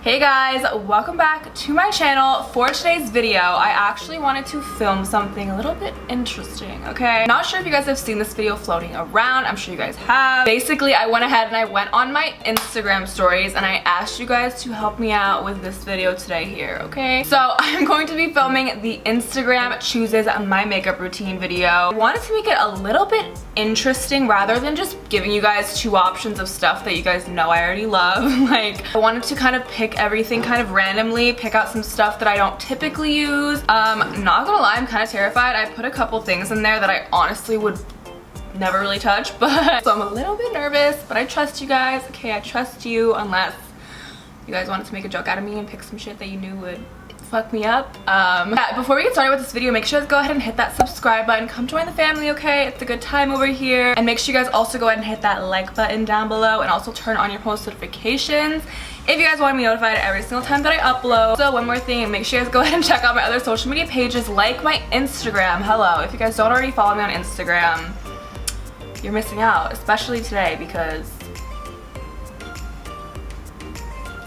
Hey guys, welcome back to my channel. For today's video, I actually wanted to film something a little bit interesting, okay? Not sure if you guys have seen this video floating around. I'm sure you guys have. Basically, I went ahead and I went on my Instagram stories and I asked you guys to help me out with this video today here, okay? So I'm going to be filming the Instagram chooses my makeup routine video. I wanted to make it a little bit interesting rather than just giving you guys two options of stuff that you guys know I already love. Like, I wanted to kind of pick everything kind of randomly, pick out some stuff that I don't typically use. Not gonna lie, I'm kind of terrified. I put a couple things in there that I honestly would never really touch, but so I'm a little bit nervous, but I trust you guys, okay? I trust you unless you guys wanted to make a joke out of me and pick some shit that you knew would fuck me up. Yeah, before we get started with this video, make sure to go ahead and hit that subscribe button. Come join the family, okay? It's a good time over here. And make sure you guys also go ahead and hit that like button down below and also turn on your post notifications if you guys want to be notified every single time that I upload. So one more thing, make sure you guys go ahead and check out my other social media pages like my Instagram. Hello, if you guys don't already follow me on Instagram, you're missing out, especially today because,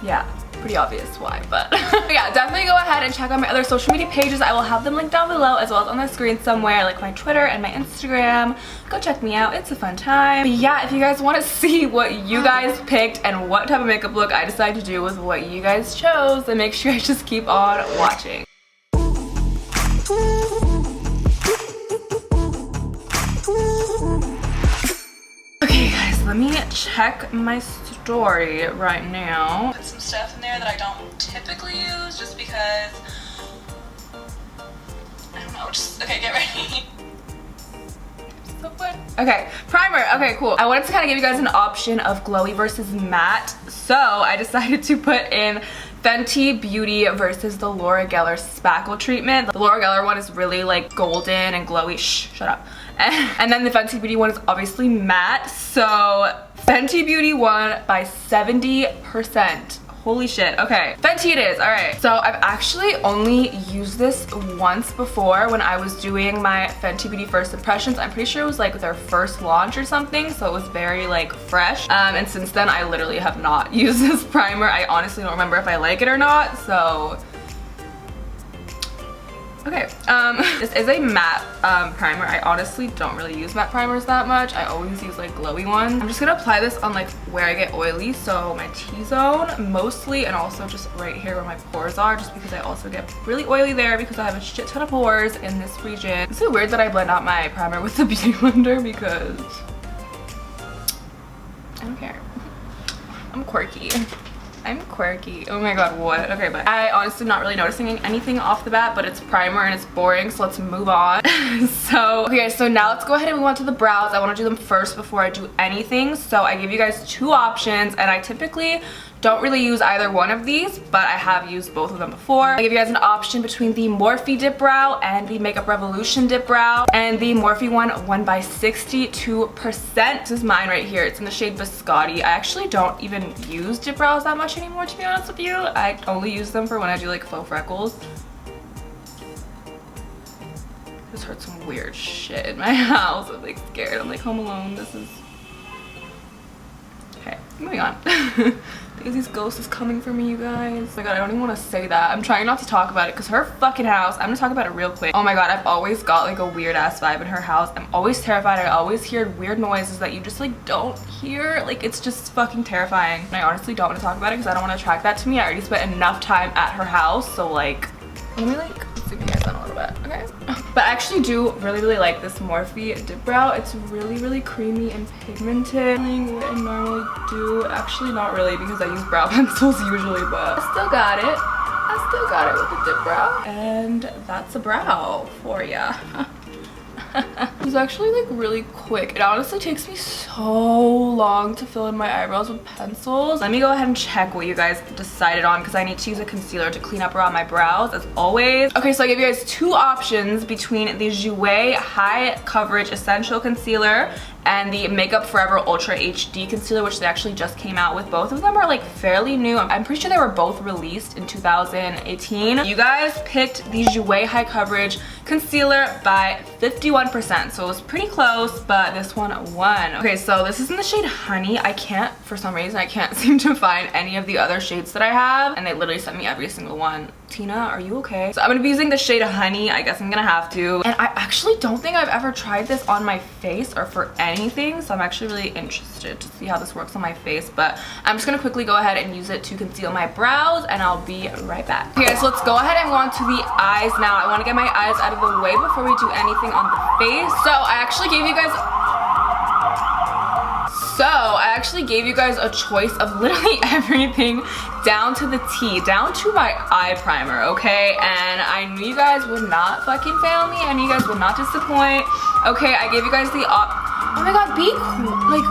yeah, pretty obvious why, but yeah, definitely go ahead and check out my other social media pages. I will have them linked down below as well as on the screen somewhere, like my Twitter and my Instagram. Go check me out, it's a fun time. But yeah, if you guys want to see what you guys picked and what type of makeup look I decided to do with what you guys chose, then make sure you just keep on watching. Okay guys, let me check my story right now. Put some stuff in there that I don't typically use just because, I don't know, just, okay, get ready. So fun. Okay, primer, okay, cool. I wanted to kind of give you guys an option of glowy versus matte, so I decided to put in Fenty Beauty versus the Laura Geller Spackle treatment. The Laura Geller one is really like golden and glowy. Shh, shut up. And then the Fenty Beauty one is obviously matte. So Fenty Beauty won by 70%. Holy shit. Okay, Fenty it is. All right, so I've actually only used this once before when I was doing my Fenty Beauty first impressions. I'm pretty sure it was like their first launch or something, so it was very like fresh. And since then I literally have not used this primer. I honestly don't remember if I like it or not, so okay. This is a matte primer. I honestly don't really use matte primers that much. I always use like glowy ones. I'm just gonna apply this on like where I get oily, so my T-zone mostly, and also just right here where my pores are, just because I also get really oily there because I have a shit ton of pores in this region. Is it weird that I blend out my primer with the beauty blender because I don't care. I'm quirky. I'm quirky. Oh my god, what? Okay, but I honestly not really noticing anything off the bat, but it's primer and it's boring, so let's move on. So, okay, so now let's go ahead and move on to the brows. I want to do them first before I do anything. So I give you guys two options, and I typically don't really use either one of these, but I have used both of them before. I give you guys an option between the Morphe Dip Brow and the Makeup Revolution Dip Brow, and the Morphe one won by 62%. This is mine right here. It's in the shade Biscotti. I actually don't even use dip brows that much anymore, to be honest with you. I only use them for when I do like faux freckles. Just heard some weird shit in my house. I'm like scared. I'm like home alone. This is okay. Moving on. Daisy's ghost is coming for me, you guys. Oh my god, I don't even want to say that. I'm trying not to talk about it because her fucking house, I'm gonna talk about it real quick. Oh my god, I've always got like a weird ass vibe in her house. I'm always terrified. I always hear weird noises that you just like don't hear. Like, it's just fucking terrifying. And I honestly don't want to talk about it because I don't want to attract that to me. I already spent enough time at her house, so like, let me like zoom you guys in a little bit, okay? But I actually do really like this Morphe Dip Brow. It's really creamy and pigmented. What I normally do, actually not really because I use brow pencils usually, but I still got it. I still got it with the dip brow. And that's a brow for ya. It's actually like really quick. It honestly takes me so long to fill in my eyebrows with pencils. Let me go ahead and check what you guys decided on because I need to use a concealer to clean up around my brows as always. Okay, so I gave you guys two options between the Jouer High Coverage Essential Concealer and the Makeup Forever Ultra HD Concealer, which they actually just came out with. Both of them are like fairly new. I'm pretty sure they were both released in 2018. You guys picked the Jouer High Coverage Concealer by 51%. so it was pretty close, but this one won. Okay, so this is in the shade Honey. For some reason, I can't seem to find any of the other shades that I have, and they literally sent me every single one. Tina, are you okay? So I'm gonna be using the shade Honey. I guess I'm gonna have to. And I actually don't think I've ever tried this on my face or for anything, so I'm actually really interested to see how this works on my face, but I'm just gonna quickly go ahead and use it to conceal my brows, and I'll be right back. Okay, so let's go ahead and go on to the eyes now. I want to get my eyes out of the way before we do anything on the face. So I actually gave you guys a choice of literally everything down to the T, down to my eye primer, okay? And I knew you guys would not fucking fail me. I knew you guys would not disappoint. Okay, I gave you guys the oh my god, be cool. Like,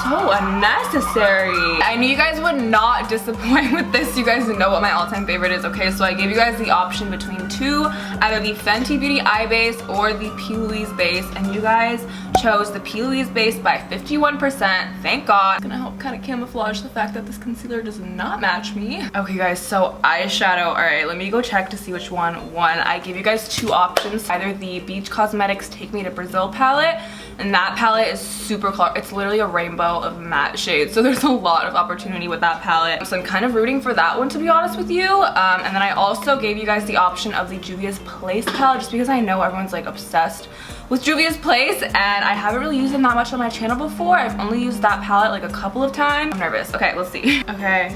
so unnecessary. I knew you guys would not disappoint with this. You guys know what my all-time favorite is, okay? So I gave you guys the option between two, either the Fenty Beauty eye base or the P. Louise base, and you guys chose the P. Louise base by 51%. Thank God. It's gonna help kind of camouflage the fact that this concealer does not match me. Okay guys, so eyeshadow. All right, let me go check to see which one won. I gave you guys two options, either the Beach Cosmetics Take Me to Brazil palette, and that palette is super color. It's literally a rainbow of matte shades, so there's a lot of opportunity with that palette. So I'm kind of rooting for that one, to be honest with you. And then I also gave you guys the option of the Juvia's Place palette, just because I know everyone's like obsessed with Juvia's Place, and I haven't really used them that much on my channel before. I've only used that palette like a couple of times. I'm nervous. Okay, let's see. Okay.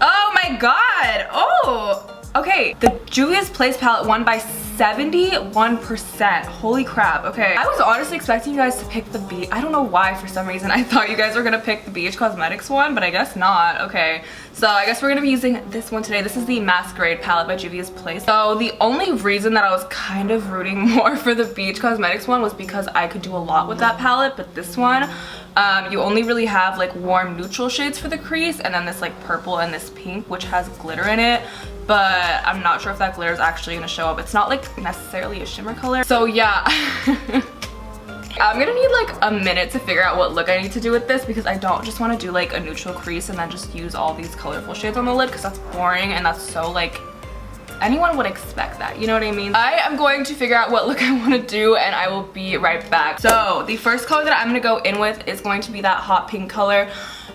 Oh my god. Oh. Okay, the Juvia's Place palette won by 71%. Holy crap. Okay, I was honestly expecting you guys to pick the Beach. I don't know why, for some reason I thought you guys were gonna pick the Beach Cosmetics one, but I guess not. Okay, so I guess we're gonna be using this one today. This is the Masquerade palette by Juvia's Place. So the only reason that I was kind of rooting more for the Beach Cosmetics one was because I could do a lot with that palette, but this one, you only really have like warm neutral shades for the crease, and then this like purple and this pink, which has glitter in it, but I'm not sure if that glitter is actually gonna show up. It's not like necessarily a shimmer color. So yeah. I'm gonna need like a minute to figure out what look I need to do with this, because I don't just want to do like a neutral crease and then just use all these colorful shades on the lid, because that's boring and that's so like, anyone would expect that, you know what I mean? I am going to figure out what look I want to do, and I will be right back. So the first color that I'm gonna go in with is going to be that hot pink color.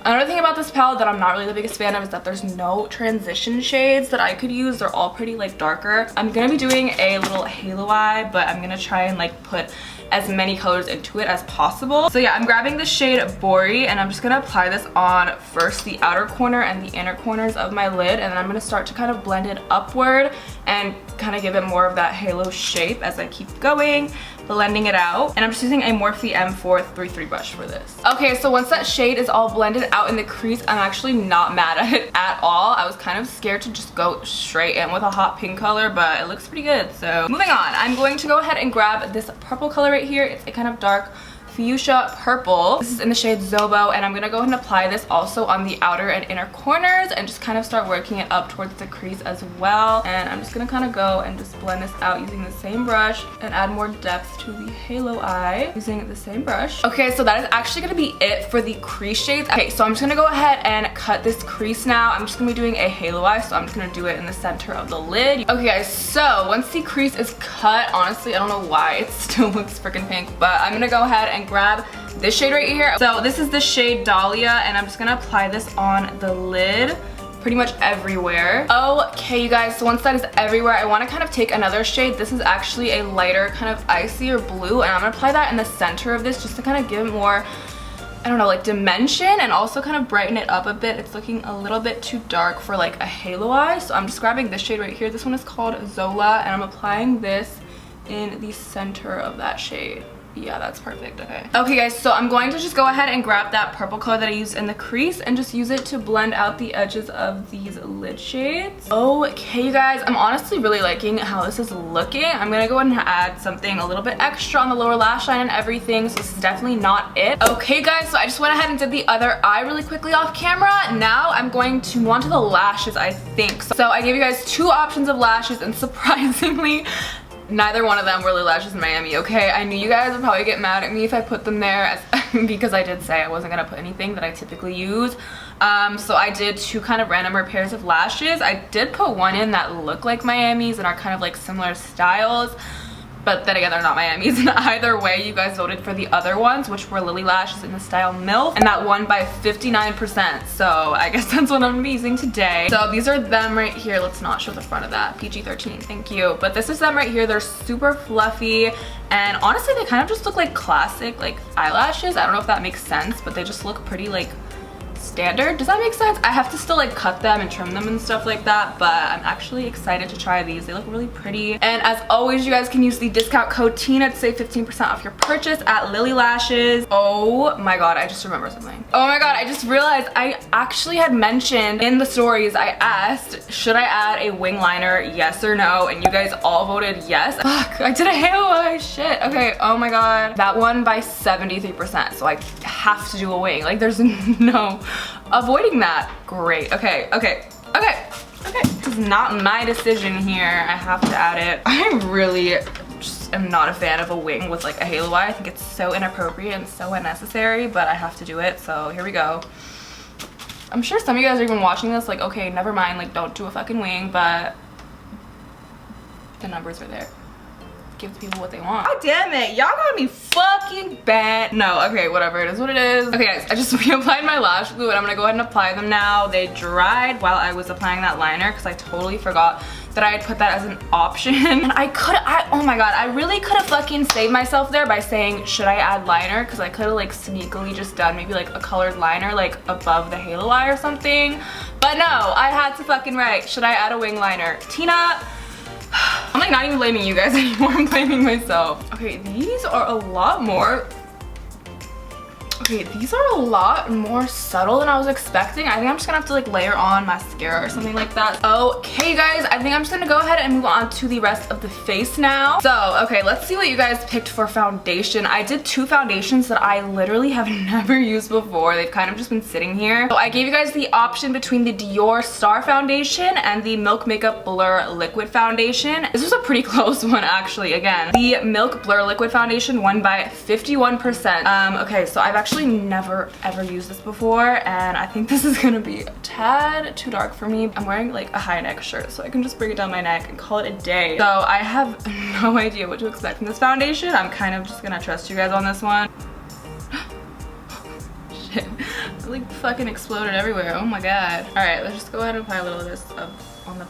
Another thing about this palette that I'm not really the biggest fan of is that there's no transition shades that I could use. They're all pretty like darker. I'm gonna be doing a little halo eye, but I'm gonna try and like put as many colors into it as possible. So yeah, I'm grabbing the shade Bori, and I'm just gonna apply this on first the outer corner and the inner corners of my lid, and then I'm gonna start to kind of blend it upward and kind of give it more of that halo shape as I keep going, blending it out. And I'm just using a Morphe M433 brush for this. Okay, so once that shade is all blended out in the crease, I'm actually not mad at it at all. I was kind of scared to just go straight in with a hot pink color, but it looks pretty good. So moving on, I'm going to go ahead and grab this purple color right here. It's a kind of dark fuchsia purple. This is in the shade Zobo, and I'm gonna go ahead and apply this also on the outer and inner corners and just kind of start working it up towards the crease as well. And I'm just gonna kind of go and just blend this out using the same brush and add more depth to the halo eye using the same brush. Okay, so that is actually gonna be it for the crease shades. Okay, so I'm just gonna go ahead and cut this crease now. I'm just gonna be doing a halo eye, so I'm just gonna do it in the center of the lid. Okay guys, so once the crease is cut, honestly, I don't know why it still looks freaking pink, but I'm gonna go ahead and grab this shade right here. So this is the shade Dahlia, and I'm just gonna apply this on the lid pretty much everywhere. Okay you guys, so once that is everywhere, I want to kind of take another shade. This is actually a lighter kind of icy or blue, and I'm gonna apply that in the center of this just to kind of give it more, I don't know, like dimension, and also kind of brighten it up a bit. It's looking a little bit too dark for like a halo eye, so I'm just grabbing this shade right here. This one is called Zola, and I'm applying this in the center of that shade. Yeah, that's perfect. Okay guys, so I'm going to just go ahead and grab that purple color that I used in the crease and just use it to blend out the edges of these lid shades. Okay you guys, I'm honestly really liking how this is looking. I'm gonna go ahead and add something a little bit extra on the lower lash line and everything, so this is definitely not it. Okay guys, so I just went ahead and did the other eye really quickly off camera. Now I'm going to move on to the lashes, I think. So I gave you guys two options of lashes, and surprisingly neither one of them were Lashes in Miami, okay? I knew you guys would probably get mad at me if I put them there because I did say I wasn't gonna put anything that I typically use. So I did two kind of random pairs of lashes. I did put one in that look like Miami's and are kind of like similar styles, But then again, they're not Miami's. And either way, you guys voted for the other ones, which were Lily lashes in the style MILF, and that won by 59%. So I guess that's what I'm using today. So these are them right here. Let's not show the front of that. PG-13, thank you. But this is them right here. They're super fluffy, and honestly, they kind of just look like classic like eyelashes. I don't know if that makes sense, but they just look pretty like standard. Does that make sense? I have to still like cut them and trim them and stuff like that, but I'm actually excited to try these. They look really pretty. And as always, you guys can use the discount code TINA to save 15% off your purchase at Lily Lashes. Oh my god, I just remember something. Oh my god, I just realized I actually had mentioned in the stories, I asked, should I add a wing liner, yes or no? And you guys all voted yes. Fuck, I did a halo eye, shit. Okay, oh my god. That won by 73%, so I have to do a wing. Like, there's no avoiding that. Great. Okay. This is not my decision here. I have to add it. I really just am not a fan of a wing with like a halo eye. I think it's so inappropriate and so unnecessary, but I have to do it, so here we go. I'm sure some of you guys are even watching this like, okay, never mind, like don't do a fucking wing, but the numbers are there. Give people what they want. God damn it, y'all got me fucking bad. No, okay, whatever, it is what it is. Okay guys, I just reapplied my lash glue and I'm gonna go ahead and apply them now. They dried while I was applying that liner because I totally forgot that I had put that as an option. And oh my god, I really could have fucking saved myself there by saying, should I add liner? Because I could have like sneakily just done maybe like a colored liner like above the halo eye or something. But no, I had to fucking write, should I add a wing liner? Tina, I'm like not even blaming you guys anymore, I'm blaming myself. Okay, these are a lot more subtle than I was expecting. I think I'm just gonna have to like layer on mascara or something like that. Okay guys, I think I'm just gonna go ahead and move on to the rest of the face now. So, okay, let's see what you guys picked for foundation. I did two foundations that I literally have never used before. They've kind of just been sitting here. So I gave you guys the option between the Dior Star Foundation and the Milk Makeup Blur Liquid Foundation. This was a pretty close one actually. Again, the Milk Blur Liquid Foundation won by 51%. Okay, so I've actually never ever used this before, and I think this is gonna be a tad too dark for me. I'm wearing like a high neck shirt, so I can just bring it down my neck and call it a day. So I have no idea what to expect from this foundation. I'm kind of just gonna trust you guys on this one. Shit, it like fucking exploded everywhere. Oh my god. All right, let's just go ahead and apply a little of this on the.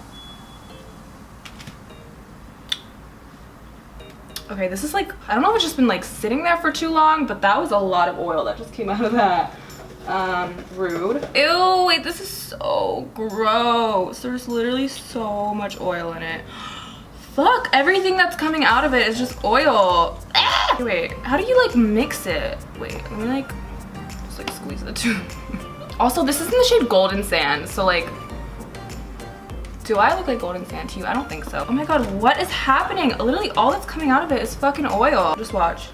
Okay, this is like, I don't know if it's just been like sitting there for too long, but that was a lot of oil that just came out of that. Rude. Ew, wait, this is so gross. There's literally so much oil in it. Fuck, everything that's coming out of it is just oil. Ah! Wait, how do you like mix it? Wait, let me like, just like squeeze the two. Also, this is in the shade Golden Sand, so like, do I look like Golden Sand to you? I don't think so. Oh my god, what is happening? Literally all that's coming out of it is fucking oil. Just watch.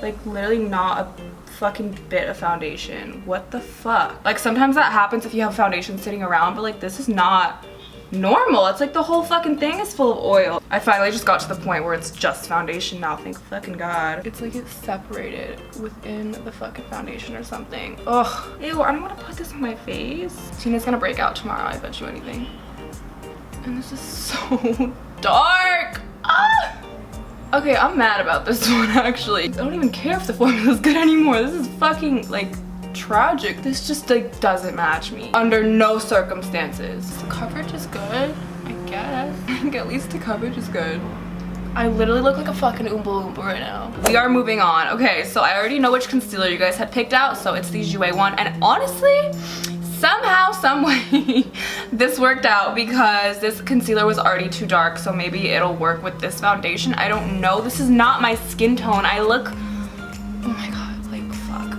Like literally not a fucking bit of foundation. What the fuck? Like sometimes that happens if you have foundation sitting around, but like this is not normal. It's like the whole fucking thing is full of oil. I finally just got to the point where it's just foundation now, thank fucking god. It's like it's separated within the fucking foundation or something. Ugh. Ew, I don't want to put this on my face. Tina's gonna break out tomorrow, I bet you anything. And this is so dark. Ah! Okay, I'm mad about this one actually. I don't even care if the formula is good anymore. This is fucking like tragic. This just like doesn't match me under no circumstances. The coverage is good, I guess. At least the coverage is good. I literally look like a fucking Oompa Loompa right now. We are moving on. Okay, so I already know which concealer you guys had picked out, so it's the Jouer one, and honestly, somehow, some way, this worked out because this concealer was already too dark, so maybe it'll work with this foundation. I don't know. This is not my skin tone. I look, oh my god.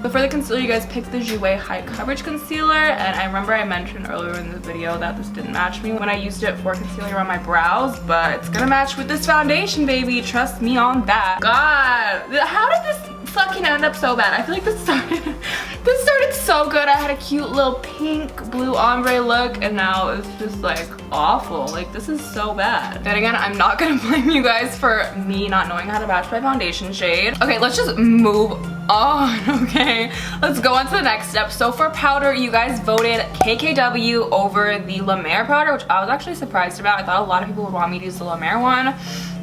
But for the concealer, you guys picked the Jouer High Coverage Concealer, and I remember I mentioned earlier in the video that this didn't match me when I used it for concealing around my brows, but it's gonna match with this foundation, baby. Trust me on that. God, how did this fucking end up so bad? I feel like this started so good. I had a cute little pink blue ombre look, and now it's just like awful. Like this is so bad. Then again, I'm not gonna blame you guys for me not knowing how to match my foundation shade. Okay, let's just move on. Okay, let's go on to the next step. So for powder, you guys voted KKW over the La Mer powder, which I was actually surprised about. I thought a lot of people would want me to use the La Mer one,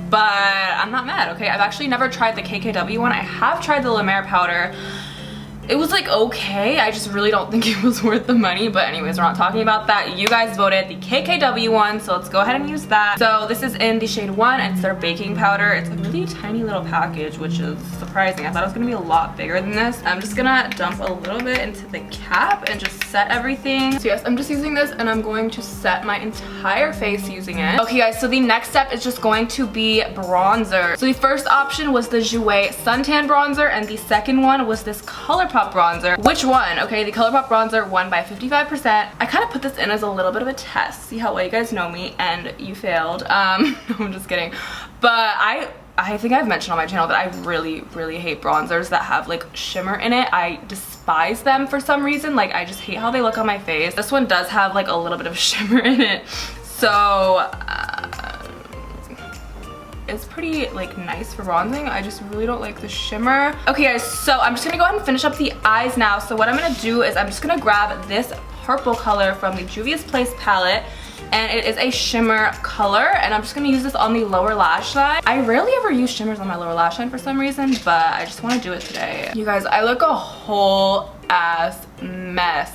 but I'm not mad, okay? I've actually never tried the KKW one. I have tried the La Mer powder. It was like okay, I just really don't think it was worth the money, but anyways, we're not talking about that. You guys voted the KKW one, so let's go ahead and use that. So this is in the shade 1, and it's their baking powder. It's a really tiny little package, which is surprising. I thought it was gonna be a lot bigger than this. I'm just gonna dump a little bit into the cap and just set everything. So yes, I'm just using this, and I'm going to set my entire face using it. Okay guys, so the next step is just going to be bronzer. So the first option was the Jouer Suntan Bronzer, and the second one was this ColourPop bronzer. Which one? Okay, the ColourPop bronzer won by 55%. I kind of put this in as a little bit of a test, see how well you guys know me, and you failed. No, I'm just kidding. But I think I've mentioned on my channel that I really hate bronzers that have like shimmer in it. I despise them for some reason. Like, I just hate how they look on my face. This one does have like a little bit of shimmer in it, so it's pretty like nice for bronzing. I just really don't like the shimmer. Okay guys, so I'm just gonna go ahead and finish up the eyes now. So what I'm gonna do is I'm just gonna grab this purple color from the Juvia's Place palette, and it is a shimmer color, and I'm just gonna use this on the lower lash line. I rarely ever use shimmers on my lower lash line for some reason, but I just want to do it today. You guys, I look a whole ass mess.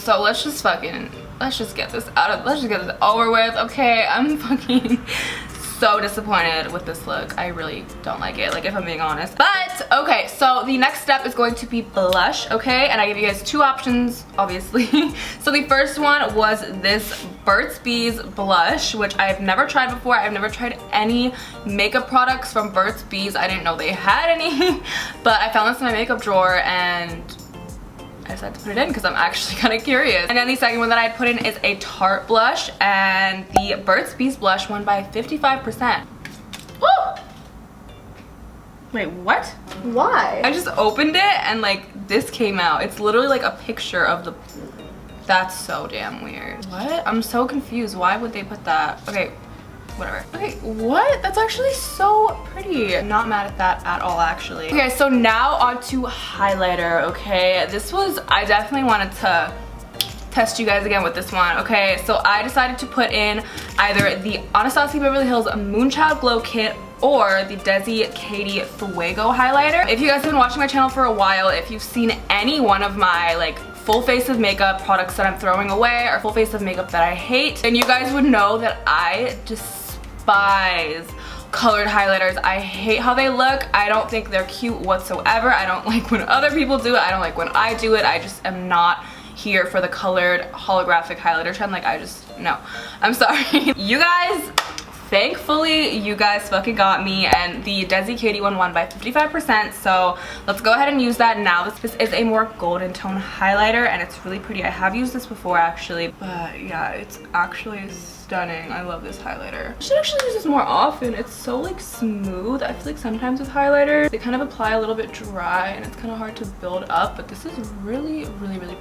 So let's just get this over with. Okay, I'm fucking so disappointed with this look. I really don't like it, like, if I'm being honest. But okay, so the next step is going to be blush, okay? And I give you guys two options, obviously. So the first one was this Burt's Bees blush, which I've never tried before. I've never tried any makeup products from Burt's Bees. I didn't know they had any, but I found this in my makeup drawer and I decided to put it in because I'm actually kind of curious. And then the second one that I put in is a Tarte blush, and the Burt's Bees blush won by 55%. Woo! Wait, what? Why? I just opened it and like this came out. It's literally like a picture of the... That's so damn weird. What? I'm so confused. Why would they put that? Okay, whatever. Okay, what? That's actually so pretty. I'm not mad at that at all, actually. Okay, so now on to highlighter, okay? I definitely wanted to test you guys again with this one, okay? So I decided to put in either the Anastasia Beverly Hills Moonchild Glow Kit or the Desi Katy Fuego highlighter. If you guys have been watching my channel for a while, if you've seen any one of my like full face of makeup products that I'm throwing away or full face of makeup that I hate, then you guys would know that I despise colored highlighters. I hate how they look. I don't think they're cute whatsoever. I don't like when other people do it. I don't like when I do it. I just am not here for the colored holographic highlighter trend. Like, no. I'm sorry. You guys, thankfully, you guys fucking got me, and the Desi Katy one won by 55%, so let's go ahead and use that now. This is a more golden tone highlighter, and it's really pretty. I have used this before, actually, but yeah, it's actually stunning. I love this highlighter. I should actually use this more often. It's so like smooth. I feel like sometimes with highlighters, they kind of apply a little bit dry, and it's kind of hard to build up, but this is really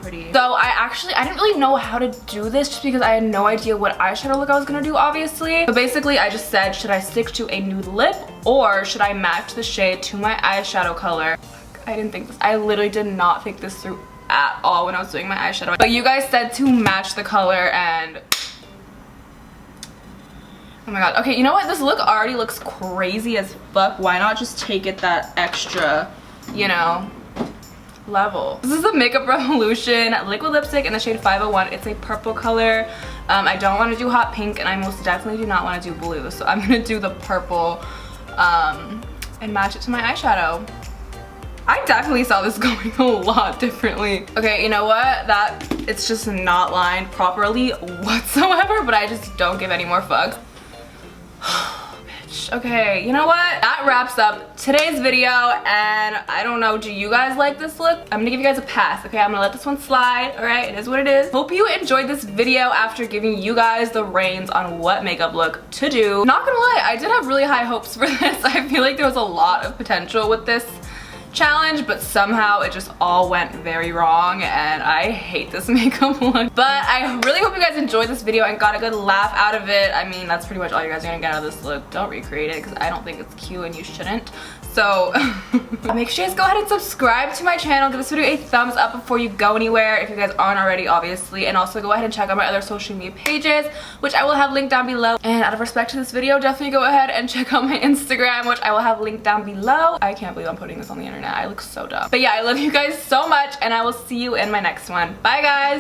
pretty. So I didn't really know how to do this just because I had no idea what eyeshadow look I was gonna do, obviously. So basically, I just said, should I stick to a nude lip or should I match the shade to my eyeshadow color? I literally did not think this through at all when I was doing my eyeshadow. But you guys said to match the color, and oh my god. Okay, you know what? This look already looks crazy as fuck. Why not just take it that extra, you know, level? This is the Makeup Revolution liquid lipstick in the shade 501. It's a purple color. I don't want to do hot pink, and I most definitely do not want to do blue, so I'm gonna do the purple and match it to my eyeshadow. I definitely saw this going a lot differently. Okay, you know what? It's just not lined properly whatsoever, but I just don't give any more fucks. Bitch. Okay, you know what? That wraps up today's video, and I don't know, do you guys like this look? I'm gonna give you guys a pass, okay? I'm gonna let this one slide, alright? It is what it is. Hope you enjoyed this video after giving you guys the reins on what makeup look to do. Not gonna lie, I did have really high hopes for this. I feel like there was a lot of potential with this challenge, but somehow it just all went very wrong and I hate this makeup look. But I really hope you guys enjoyed this video and got a good laugh out of it. I mean, that's pretty much all you guys are gonna get out of this look. Don't recreate it because I don't think it's cute and you shouldn't. So make sure you guys go ahead and subscribe to my channel. Give this video a thumbs up before you go anywhere if you guys aren't already, obviously. And also go ahead and check out my other social media pages, which I will have linked down below. And out of respect to this video, definitely go ahead and check out my Instagram, which I will have linked down below. I can't believe I'm putting this on the internet. I look so dumb. But yeah, I love you guys so much and I will see you in my next one. Bye guys!